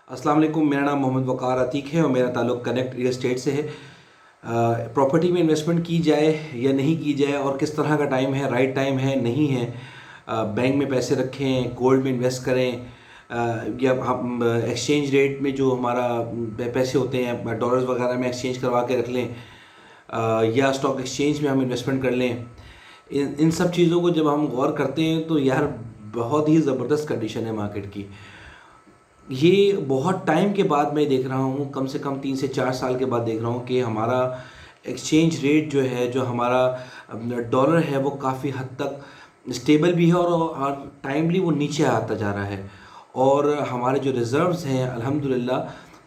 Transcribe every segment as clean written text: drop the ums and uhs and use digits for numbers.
अस्सलाम वालेकुम। मेरा नाम मोहम्मद वक़ार अतीक है और मेरा ताल्लुक़ कनेक्ट रियल एस्टेट से है। प्रॉपर्टी में इन्वेस्टमेंट की जाए या नहीं की जाए और किस तरह का टाइम है, राइट टाइम है नहीं है। बैंक में पैसे रखें, गोल्ड में इन्वेस्ट करें, या हम एक्सचेंज रेट में जो हमारा पैसे होते हैं डॉलर्स वगैरह में एक्सचेंज करवा के रख लें, या स्टॉक एक्सचेंज में हम इन्वेस्टमेंट कर लें। इन सब चीज़ों को जब हम गौर करते हैं तो यार बहुत ही ज़बरदस्त कंडीशन है मार्केट की। ये बहुत टाइम के बाद मैं देख रहा हूँ, कम से कम 3 से 4 साल के बाद देख रहा हूँ कि हमारा एक्सचेंज रेट जो है, जो हमारा डॉलर है, वो काफ़ी हद तक स्टेबल भी है और टाइमली वो नीचे आता जा रहा है। और हमारे जो रिज़र्व्स हैं अल्हम्दुलिल्लाह,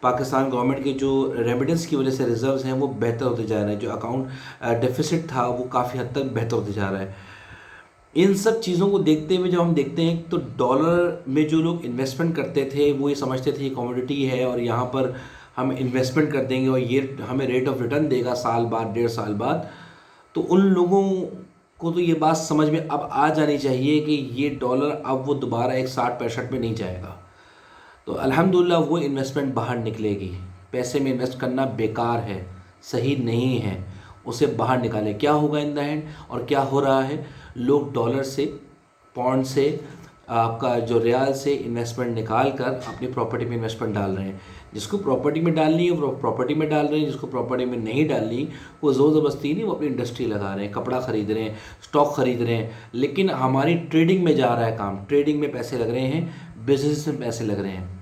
पाकिस्तान गवर्नमेंट के जो रेमिटेंस की वजह से रिज़र्व्स हैं वो बेहतर होते जा रहे हैं। जो अकाउंट डेफिसिट था वो काफ़ी हद तक बेहतर होते जा रहा है। इन सब चीज़ों को देखते हुए जब हम देखते हैं तो डॉलर में जो लोग इन्वेस्टमेंट करते थे वो ये समझते थे ये कमोडिटी है और यहाँ पर हम इन्वेस्टमेंट कर देंगे और ये हमें रेट ऑफ रिटर्न देगा साल बाद, 1.5 साल बाद। तो उन लोगों को तो ये बात समझ में अब आ जानी चाहिए कि ये डॉलर अब वो दोबारा एक 60-65 में नहीं जाएगा। तो अल्हम्दुलिल्लाह वो इन्वेस्टमेंट बाहर निकलेगी। पैसे में इन्वेस्ट करना बेकार है, सही नहीं है, उसे बाहर निकालें। क्या होगा इन द एंड और क्या हो रहा है, लोग डॉलर से, पौंड से, आपका जो रियाल से इन्वेस्टमेंट निकाल कर अपनी प्रॉपर्टी में इन्वेस्टमेंट डाल रहे हैं। जिसको प्रॉपर्टी में डालनी है वो प्रॉपर्टी में डाल रहे हैं, जिसको प्रॉपर्टी में नहीं डालनी वो ज़ोर ज़बरदस्ती नहीं, वो अपनी इंडस्ट्री लगा रहे हैं, कपड़ा ख़रीद रहे हैं, स्टॉक ख़रीद रहे हैं। लेकिन हमारी ट्रेडिंग में जा रहा है काम, ट्रेडिंग में पैसे लग रहे हैं, बिजनेस में पैसे लग रहे हैं।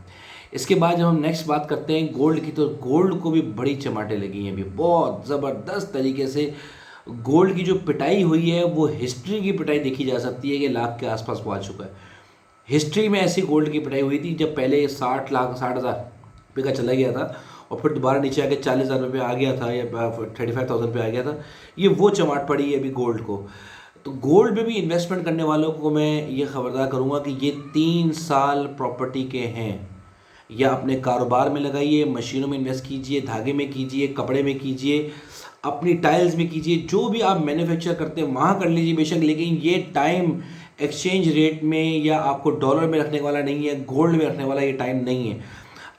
इसके बाद जब हम नेक्स्ट बात करते हैं गोल्ड की, तो गोल्ड को भी बड़ी चमाटें लगी हैं अभी बहुत ज़बरदस्त तरीके से। गोल्ड की जो पिटाई हुई है वो हिस्ट्री की पिटाई देखी जा सकती है कि लाख के आसपास पहुंच चुका है। हिस्ट्री में ऐसी गोल्ड की पिटाई हुई थी जब पहले 60 लाख 60,000 रुपये का चला गया था और फिर दोबारा नीचे आके 40,000 रुपये आ गया था या 35,000 पे आ गया था। ये वो चमाट पड़ी है अभी गोल्ड को। तो गोल्ड में भी इन्वेस्टमेंट करने वालों को मैं ये खबरदार करूँगा कि ये 3 साल प्रॉपर्टी के हैं। या अपने कारोबार में लगाइए, मशीनों में इन्वेस्ट कीजिए, धागे में कीजिए, कपड़े में कीजिए, अपनी टाइल्स में कीजिए, जो भी आप मैन्युफैक्चर करते हैं वहाँ कर लीजिए बेशक। लेकिन ये टाइम एक्सचेंज रेट में या आपको डॉलर में रखने वाला नहीं है, गोल्ड में रखने वाला ये टाइम नहीं है।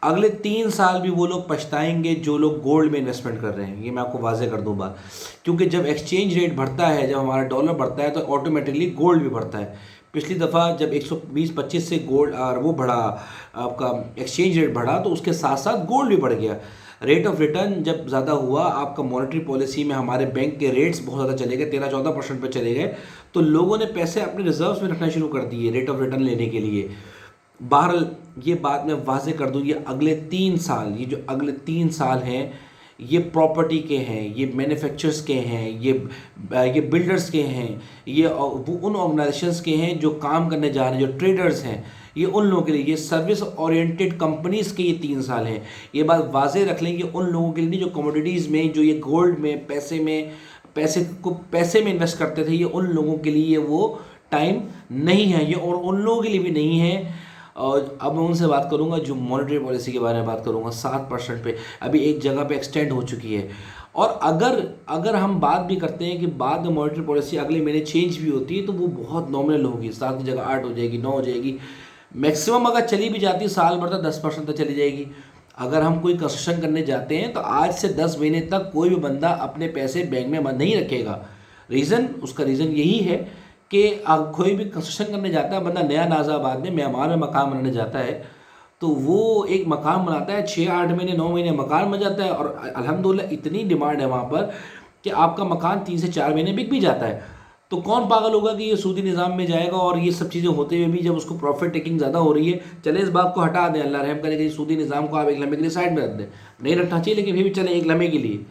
अगले 3 साल भी वो लोग पछताएंगे जो लोग गोल्ड में इन्वेस्टमेंट कर रहे हैं, ये मैं आपको वाजे कर दूँ बात। क्योंकि जब एक्सचेंज रेट बढ़ता है, जब हमारा डॉलर बढ़ता है तो ऑटोमेटिकली गोल्ड भी बढ़ता है। पिछली दफ़ा जब 120-25 से गोल्ड और वो बढ़ा, आपका एक्सचेंज रेट बढ़ा, तो उसके साथ साथ गोल्ड भी बढ़ गया। रेट ऑफ रिटर्न जब ज़्यादा हुआ, आपका मॉनेटरी पॉलिसी में हमारे बैंक के रेट्स बहुत ज़्यादा चले गए, 13-14% पर चले गए, तो लोगों ने पैसे अपने रिजर्व्स में रखना शुरू कर दिए रेट ऑफ रिटर्न लेने के लिए। बहरहाल ये बात मैं वाजे कर दूँ, ये अगले 3 साल, ये जो अगले 3 साल हैं, ये प्रॉपर्टी के हैं, ये मैन्युफैक्चरर्स के हैं, ये बिल्डर्स के हैं, ये वो उन ऑर्गेनाइजेशंस के हैं जो काम करने जा रहे हैं, जो ट्रेडर्स हैं, ये उन लोगों के लिए, ये सर्विस ओरिएंटेड कंपनीज़ के ये 3 साल हैं। ये बात वाजे रख लेंगे उन लोगों के लिए नहीं जो कमोडिटीज़ में, जो ये गोल्ड में, पैसे में इन्वेस्ट करते थे, ये उन लोगों के लिए वो टाइम नहीं है, ये और उन लोगों के लिए भी नहीं है। और अब मैं उनसे बात करूंगा जो मॉनेटरी पॉलिसी के बारे में बात करूंगा। 7% पे अभी एक जगह पे एक्सटेंड हो चुकी है। और अगर हम बात भी करते हैं कि बाद में मॉनेटरी पॉलिसी अगले महीने चेंज भी होती है तो वो बहुत नॉमिनल होगी, 7 की जगह 8 हो जाएगी, 9 हो जाएगी, मैक्सिमम अगर चली भी जाती है साल भर तक 10% तक चली जाएगी। अगर हम कोई कंस्ट्रक्शन करने जाते हैं तो आज से 10 महीने तक कोई भी बंदा अपने पैसे बैंक में नहीं रखेगा। उसका रीज़न यही है कि अब कोई भी कंस्ट्रक्शन करने जाता है बंदा, नया नाज़ाबाद में म्यांमार में मकान बनाने जाता है, तो वो एक मकान बनाता है, 6-8 महीने 9 महीने मकान बन जाता है और अल्हम्दुलिल्लाह इतनी डिमांड है वहाँ पर कि आपका मकान 3 से 4 महीने बिक भी जाता है। तो कौन पागल होगा कि ये सूदी निज़ाम में जाएगा और ये सब चीज़ें होते हुए भी जब उसको प्रॉफिट टेकिंग ज़्यादा हो रही है। चले इस बात को हटा दें, अल्लाह रहम करे कि सूदी निज़ाम को आप एक लम्हे के लिए साइड में रख दें, नहीं रखना चाहिए, लेकिन फिर भी चले एक लम्हे के लिए।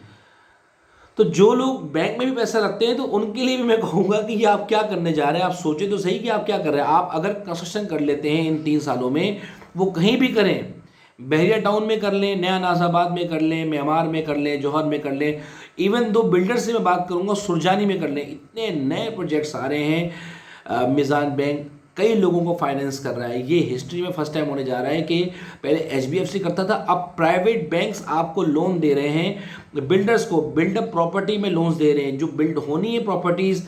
तो जो लोग बैंक में भी पैसा रखते हैं तो उनके लिए भी मैं कहूँगा कि ये आप क्या करने जा रहे हैं, आप सोचें तो सही कि आप क्या कर रहे हैं। आप अगर कंस्ट्रक्शन कर लेते हैं इन 3 सालों में, वो कहीं भी करें, बहरिया टाउन में कर लें, नया नाज़ाबाद में कर लें, म्यांमार में कर लें, जौहर में कर लें, इवन दो बिल्डर से मैं बात करूँगा सुरजानी में कर लें, इतने नए प्रोजेक्ट्स आ रहे हैं। मिज़ान बैंक कई लोगों को फाइनेंस कर रहा है। ये हिस्ट्री में फर्स्ट टाइम होने जा रहा है कि पहले एचडीएफसी करता था, अब प्राइवेट बैंक्स आपको लोन दे रहे हैं, बिल्डर्स को बिल्डअप प्रॉपर्टी में लोन्स दे रहे हैं, जो बिल्ड होनी है प्रॉपर्टीज़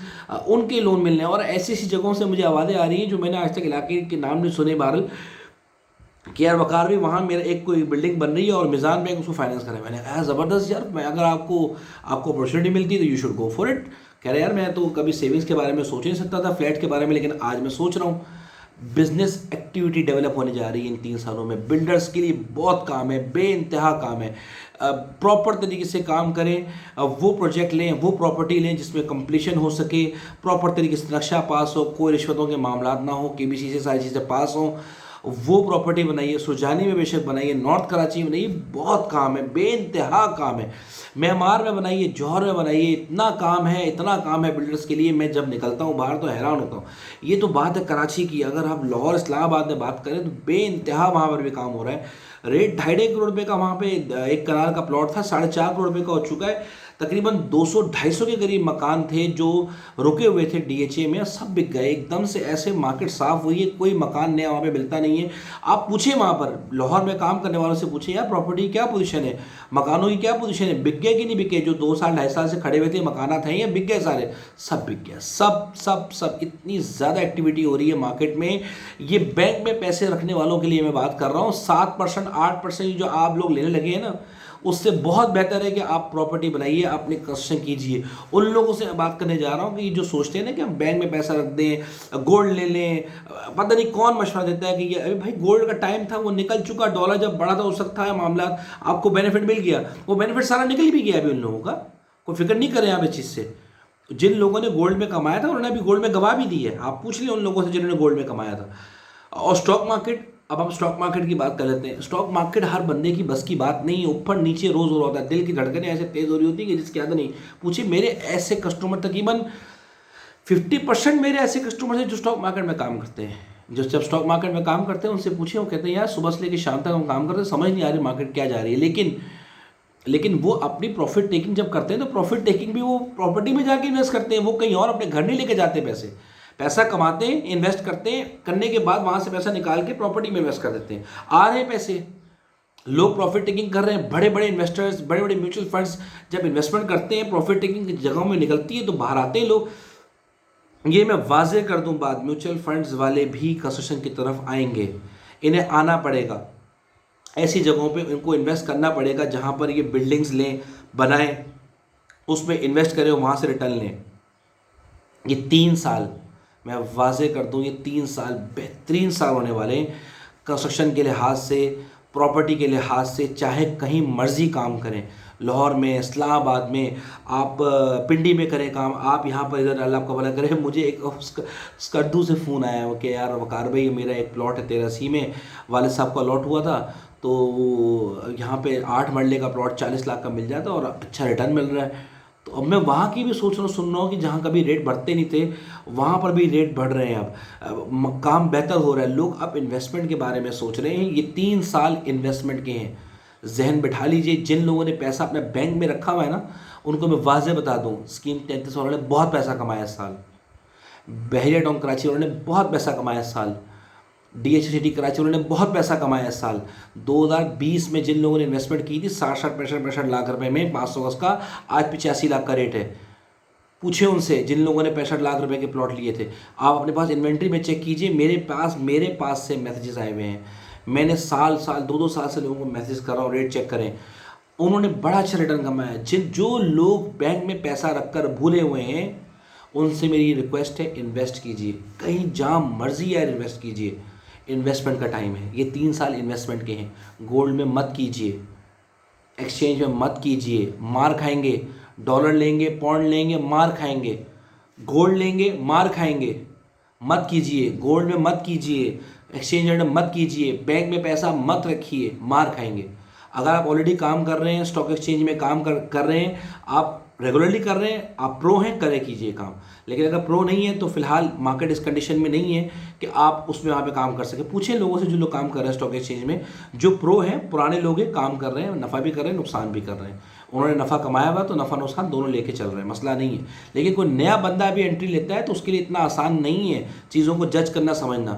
उनके लोन मिल रहे हैं। और ऐसी ऐसी जगहों से मुझे आवाज़ें आ रही हैं जो मैंने आज तक इलाके के नाम नहीं सुने, बहरहाल कि यार वकार भी वहाँ मेरा एक कोई बिल्डिंग बन रही है और मिज़ान बैंक उसको फाइनेंस करें। मैंने कहा ज़बरदस्त यार, मैं अगर आपको आपको अपॉर्चुनिटी मिलती है तो you should go for it. कह रहे यार मैं तो कभी सेविंग्स के बारे में सोच ही नहीं सकता था, फ्लैट के बारे में, लेकिन आज मैं सोच रहा हूँ। बिजनेस एक्टिविटी डेवलप होने जा रही है इन 3 सालों में। बिल्डर्स के लिए बहुत काम है, बेइंतहा काम है। प्रॉपर तरीके से काम करें, वो प्रोजेक्ट लें, वो प्रॉपर्टी लें जिसमें कंप्लीशन हो सके, प्रॉपर तरीके से नक्शा पास हो, कोई रिश्वतों के मामला ना हो, केबीसी से सारी चीज़ें पास हों, वो प्रॉपर्टी बनाइए। सुजानी में बेशक बनाइए, नॉर्थ कराची में बनाइए, बहुत काम है, बेइंतहा काम है। म्यांमार में बनाइए, जौहर में बनाइए, इतना काम है, इतना काम है बिल्डर्स के लिए। मैं जब निकलता हूँ बाहर तो हैरान होता हूँ। ये तो बात है कराची की, अगर आप लाहौर इस्लामाबाद में बात करें तो बेइंतहा वहाँ पर भी काम हो रहा है। रेट 2.5 करोड़ रुपये का वहाँ पे एक कनाल का प्लॉट था, 4.5 करोड़ रुपये का हो चुका है। तकरीबन 200-250 के करीब मकान थे जो रुके हुए थे डीएचए में, सब बिक गए एकदम से। ऐसे मार्केट साफ हुई है, कोई मकान नया वहाँ पे मिलता नहीं है। आप पूछे वहाँ पर लाहौर में काम करने वालों से पूछे, यार प्रॉपर्टी की क्या पोजीशन है, मकानों की क्या पोजीशन है, बिक गए कि नहीं बिके? जो 2 साल 2.5 साल से खड़े हुए थे मकाना थे, या बिक गए सारे? सब बिक गया, सब सब सब। इतनी ज़्यादा एक्टिविटी हो रही है मार्केट में। ये बैंक में पैसे रखने वालों के लिए मैं बात कर रहा हूँ। 7% 8% जो आप लोग लेने लगे हैं ना, उससे बहुत बेहतर है कि आप प्रॉपर्टी बनाइए, अपने कंस्ट्रक्शन कीजिए। उन लोगों से बात करने जा रहा हूँ कि जो सोचते हैं ना कि हम बैंक में पैसा रख दें, गोल्ड ले लें। पता नहीं कौन मशवरा देता है कि ये अभी भाई गोल्ड का टाइम था, वो निकल चुका। डॉलर जब बढ़ा था उस वक्त था मामला, आपको बेनिफिट मिल गया, वो बेनिफिट सारा निकल भी गया अभी उन लोगों का। कोई फिक्र नहीं करें आप इस चीज़ से। जिन लोगों ने गोल्ड में कमाया था उन्होंने अभी गोल्ड में गवा भी दी है। आप पूछ लें उन लोगों से जिन्होंने गोल्ड में कमाया था। और स्टॉक मार्केट, अब हम स्टॉक मार्केट की बात कर लेते हैं। स्टॉक मार्केट हर बंदे की बस की बात नहीं है, ऊपर नीचे रोज हो रहा होता है। दिल की धड़कनें ऐसे तेज हो रही होती है कि जिसकी याद नहीं। पूछिए मेरे ऐसे कस्टमर, तकरीबन 50% मेरे ऐसे कस्टमर हैं जो स्टॉक मार्केट में काम करते हैं। जो जब स्टॉक मार्केट में काम करते हैं उनसे पूछे, वो कहते हैं यार सुबह से लेकर शाम तक हम काम करते हैं, समझ नहीं आ रही मार्केट क्या जा रही है। लेकिन वो अपनी प्रॉफिट टेकिंग जब करते हैं तो प्रॉफिट टेकिंग भी वो प्रॉपर्टी में जाके इन्वेस्ट करते हैं। वो कहीं और अपने घर नहीं लेके जाते। पैसा कमाते हैं, इन्वेस्ट करते हैं, करने के बाद वहां से पैसा निकाल के प्रॉपर्टी में इन्वेस्ट कर देते हैं। आ रहे हैं पैसे, लोग प्रॉफिट टेकिंग कर रहे हैं। बड़े बड़े इन्वेस्टर्स, बड़े बड़े म्यूचुअल फंड्स जब इन्वेस्टमेंट करते हैं, प्रॉफिट टेकिंग की जगहों में निकलती है तो बाहर आते हैं लोग। ये मैं वाजे कर दूं बात, म्यूचुअल फंड्स वाले भी कंस्ट्रक्शन की तरफ आएंगे। इन्हें आना पड़ेगा, ऐसी जगहों पे इनको इन्वेस्ट करना पड़ेगा जहां पर ये बिल्डिंग्स लें, बनाएं, उसमें इन्वेस्ट करें, वहां से रिटर्न लें। ये 3 साल, मैं वाजे कर दूं, ये 3 साल बेहतरीन साल होने वाले हैं कंस्ट्रक्शन के लिहाज से, प्रॉपर्टी के लिहाज से। चाहे कहीं मर्जी काम करें, लाहौर में, इस्लामाबाद में, आप पिंडी में करें काम, आप यहाँ पर इधर, अल्लाह आपका भला करे। मुझे एक स्कर्दू से फ़ोन आया हो कि यार वकार भाई मेरा एक प्लॉट है 13C में, वालिद साहब का अलॉट हुआ था, तो यहाँ पे 8 मरले का प्लॉट 40 लाख का मिल जाता और अच्छा रिटर्न मिल रहा है। तो अब मैं वहाँ की भी सोच रहा हूँ, सुन रहा हूँ कि जहाँ कभी रेट बढ़ते नहीं थे वहाँ पर भी रेट बढ़ रहे हैं। अब काम बेहतर हो रहा है, लोग अब इन्वेस्टमेंट के बारे में सोच रहे हैं। ये 3 साल इन्वेस्टमेंट के हैं, जहन बिठा लीजिए। जिन लोगों ने पैसा अपने बैंक में रखा हुआ है ना, उनको मैं वाज़े बता दूँ, स्कीम 33 वालों ने बहुत पैसा कमाया इस साल, बहरिया टाउन कराची वालों ने बहुत पैसा कमाया इस साल, डीएचए सिटी कराची उन्होंने बहुत पैसा कमाया इस साल। 2020 में जिन लोगों ने इन्वेस्टमेंट की थी 60-65 लाख रुपए में 500 गज का, आज 85 लाख का रेट है। पूछे उनसे जिन लोगों ने 65 लाख रुपए के प्लॉट लिए थे। आप अपने पास इन्वेंट्री में चेक कीजिए, मेरे पास से मैसेजेस आए हुए हैं। मैंने साल 2-2 साल से लोगों को मैसेज कर रहा हूँ, रेट चेक करें। उन्होंने बड़ा अच्छा रिटर्न कमाया। जो लोग बैंक में पैसा रखकर भूले हुए हैं, उनसे मेरी रिक्वेस्ट है, इन्वेस्ट कीजिए, कहीं जहाँ मर्जी है इन्वेस्ट कीजिए। इन्वेस्टमेंट का टाइम है, ये 3 साल इन्वेस्टमेंट के हैं। गोल्ड में मत कीजिए, एक्सचेंज में मत कीजिए, मार खाएंगे। डॉलर लेंगे, पौंड लेंगे, मार खाएंगे। गोल्ड लेंगे, मार खाएंगे। मत कीजिए, गोल्ड में मत कीजिए, एक्सचेंज रेट में मत कीजिए, बैंक में पैसा मत रखिए, मार खाएंगे। अगर आप ऑलरेडी काम कर रहे हैं, स्टॉक एक्सचेंज में काम कर रहे हैं, आप रेगुलरली कर रहे हैं, आप प्रो हैं, करें कीजिए काम। लेकिन अगर प्रो नहीं है तो फिलहाल मार्केट इस कंडीशन में नहीं है कि आप उसमें वहाँ पे काम कर सके। पूछें लोगों से जो लोग काम कर रहे हैं स्टॉक एक्सचेंज में, जो प्रो हैं, पुराने लोग हैं, काम कर रहे हैं, नफ़ा भी कर रहे हैं, नुकसान भी कर रहे हैं। उन्होंने नफ़ा कमाया हुआ तो नफ़ा नुकसान दोनों लेके चल रहे हैं, मसला नहीं है। लेकिन कोई नया बंदा अभी एंट्री लेता है तो उसके लिए इतना आसान नहीं है चीज़ों को जज करना, समझना।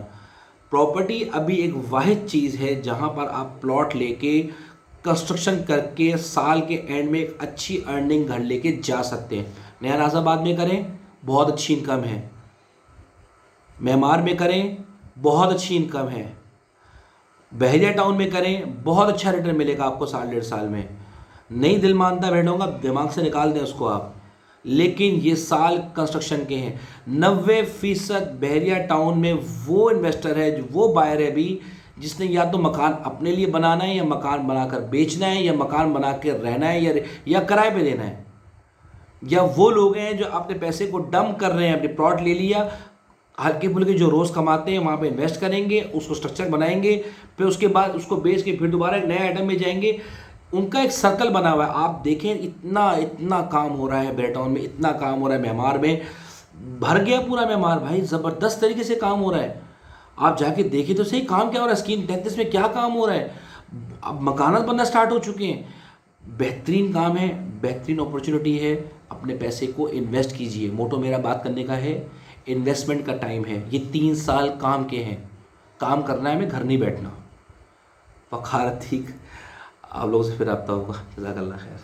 प्रॉपर्टी अभी एक वाहिद चीज़ है जहाँ पर आप प्लॉट लेके कंस्ट्रक्शन करके साल के एंड में एक अच्छी अर्निंग घर लेके जा सकते हैं। नया नाजाबाद में करें, बहुत अच्छी इनकम है। म्यांमार में करें, बहुत अच्छी इनकम है। बहरिया टाउन में करें, बहुत अच्छा रिटर्न मिलेगा आपको साल 1.5 साल में। नहीं दिल मानता बैठूंगा, दिमाग से निकाल दें उसको आप। लेकिन ये साल कंस्ट्रक्शन के हैं। 90% बहरिया टाउन में वो इन्वेस्टर है, जो वो बायर है भी, जिसने या तो मकान अपने लिए बनाना है, या मकान बनाकर बेचना है, या मकान बना के रहना है, या किराए पे देना है। या वो लोग हैं जो अपने पैसे को डंप कर रहे हैं, अपने प्लॉट ले लिया, हल्के फुल्के जो रोज़ कमाते हैं वहाँ पे इन्वेस्ट करेंगे, उसको स्ट्रक्चर बनाएंगे, फिर उसके बाद उसको बेच के फिर दोबारा एक नए आइटम में जाएंगे। उनका एक सर्कल बना हुआ है। आप देखें, इतना इतना काम हो रहा है बेटाउन में, इतना काम हो रहा है म्यांमार में, भर गया पूरा म्यांमार भाई, ज़बरदस्त तरीके से काम हो रहा है। आप जाके देखिए तो सही काम क्या हो रहा है, स्कीम 33 में क्या काम हो रहा है। अब मकानात बनना स्टार्ट हो चुके हैं। बेहतरीन काम है, बेहतरीन अपॉर्चुनिटी है। अपने पैसे को इन्वेस्ट कीजिए। मोटो मेरा बात करने का है, इन्वेस्टमेंट का टाइम है। ये 3 साल काम के हैं, काम करना है, हमें घर नहीं बैठना। वक़ार ठीक, आप लोगों से फिर रब्ता होगा। जज़ाकल्लाह खैर।